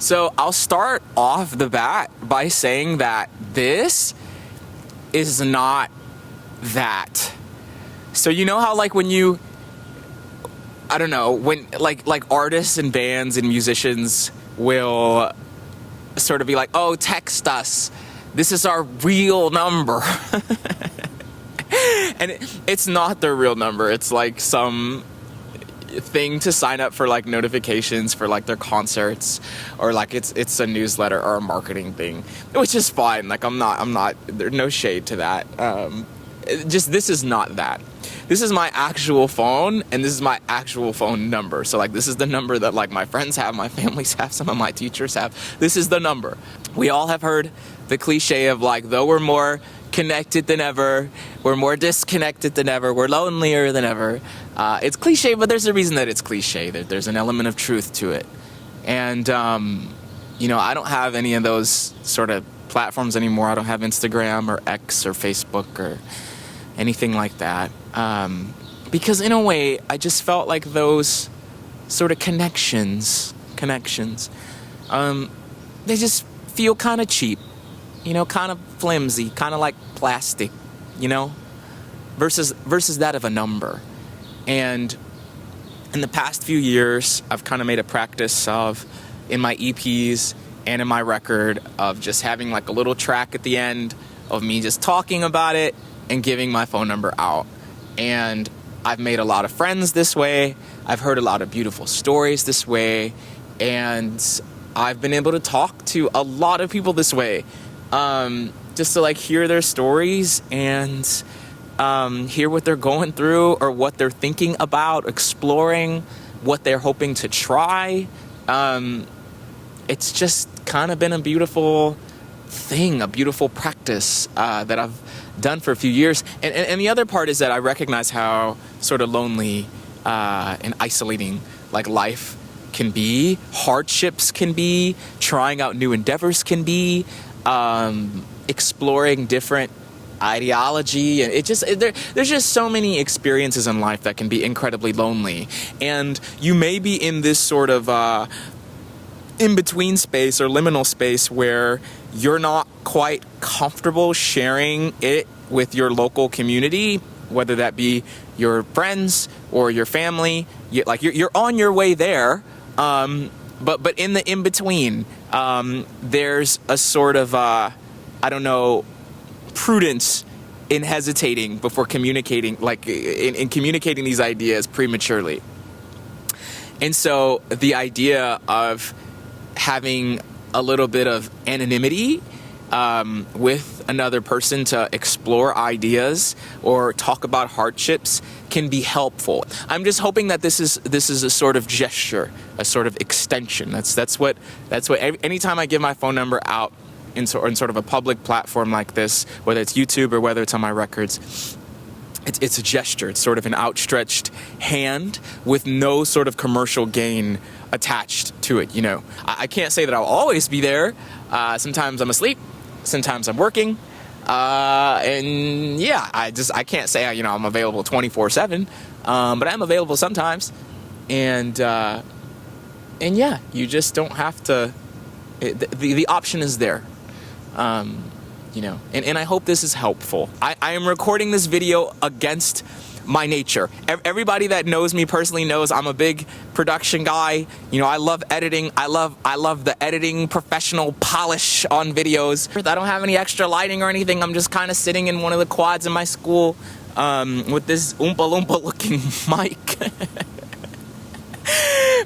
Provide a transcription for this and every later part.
So I'll start off the bat by saying that this is not that. So you know how like when you, I don't know, when like artists and bands and musicians will sort of be like, oh, text us. This is our real number. And it's not their real number. It's like some thing to sign up for like notifications for like their concerts, or like it's a newsletter or a marketing thing, which is fine. Like I'm not there's no shade to that. Just this is not that. This is my actual phone, and this is my actual phone number. So like this is the number that like my friends have, my families have, some of my teachers have. This is the number. We all have heard the cliche of like, though we're more connected than ever, we're more disconnected than ever, we're lonelier than ever. It's cliche, but there's a reason that it's cliche. There's an element of truth to it. And, you know, I don't have any of those sort of platforms anymore. I don't have Instagram or X or Facebook or anything like that. Because in a way, I just felt like those sort of connections, they just feel kind of cheap, you know, kind of flimsy, kind of like plastic, you know, versus that of a number. And in the past few years, I've kind of made a practice of, in my EPs and in my record, of just having like a little track at the end of me just talking about it and giving my phone number out. And I've made a lot of friends this way. I've heard a lot of beautiful stories this way. And I've been able to talk to a lot of people this way. Just to like hear their stories and hear what they're going through or what they're thinking about, exploring, what they're hoping to try. It's just kind of been a beautiful thing, a beautiful practice that I've done for a few years. And the other part is that I recognize how sort of lonely and isolating like life can be, hardships can be, trying out new endeavors can be, exploring different ideology, and there's just so many experiences in life that can be incredibly lonely. And you may be in this sort of in-between space or liminal space where you're not quite comfortable sharing it with your local community, whether that be your friends or your family. You're on your way there, but in the in-between, there's a sort of prudence in hesitating before communicating, like in communicating these ideas prematurely. And so the idea of having a little bit of anonymity with another person to explore ideas or talk about hardships can be helpful. I'm just hoping that this is a sort of gesture, a sort of extension. That's what anytime I give my phone number out in sort of a public platform like this, whether it's YouTube or whether it's on my records, it's a gesture. It's sort of an outstretched hand with no sort of commercial gain attached to it. You know, I can't say that I'll always be there. Sometimes I'm asleep. Sometimes I'm working. And yeah, I can't say, you know, I'm available 24/7. But I'm available sometimes. And yeah, you just don't have to. The option is there. You know, and I hope this is helpful. I am recording this video against my nature. Everybody that knows me personally knows I'm a big production guy. You know, I love editing. I love the editing professional polish on videos. I don't have any extra lighting or anything. I'm just kind of sitting in one of the quads in my school with this Oompa Loompa looking mic.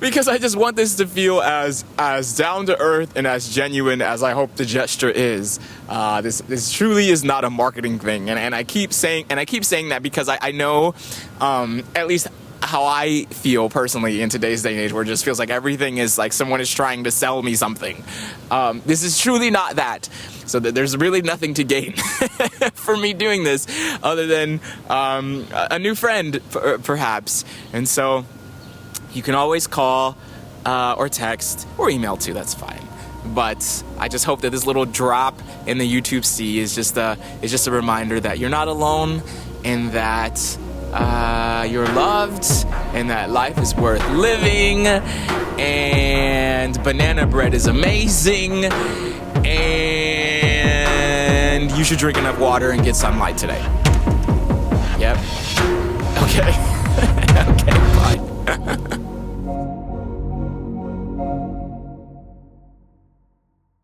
Because I just want this to feel as down to earth and as genuine as I hope the gesture is. This truly is not a marketing thing, and I keep saying that because I know at least how I feel personally in today's day and age, where it just feels like everything is like someone is trying to sell me something. This is truly not that. So that there's really nothing to gain for me doing this other than a new friend, perhaps. And so you can always call or text or email too, that's fine. But I just hope that this little drop in the YouTube sea is just a reminder that you're not alone, and that you're loved and that life is worth living and banana bread is amazing and you should drink enough water and get sunlight today. Yep. Okay. Okay, bye.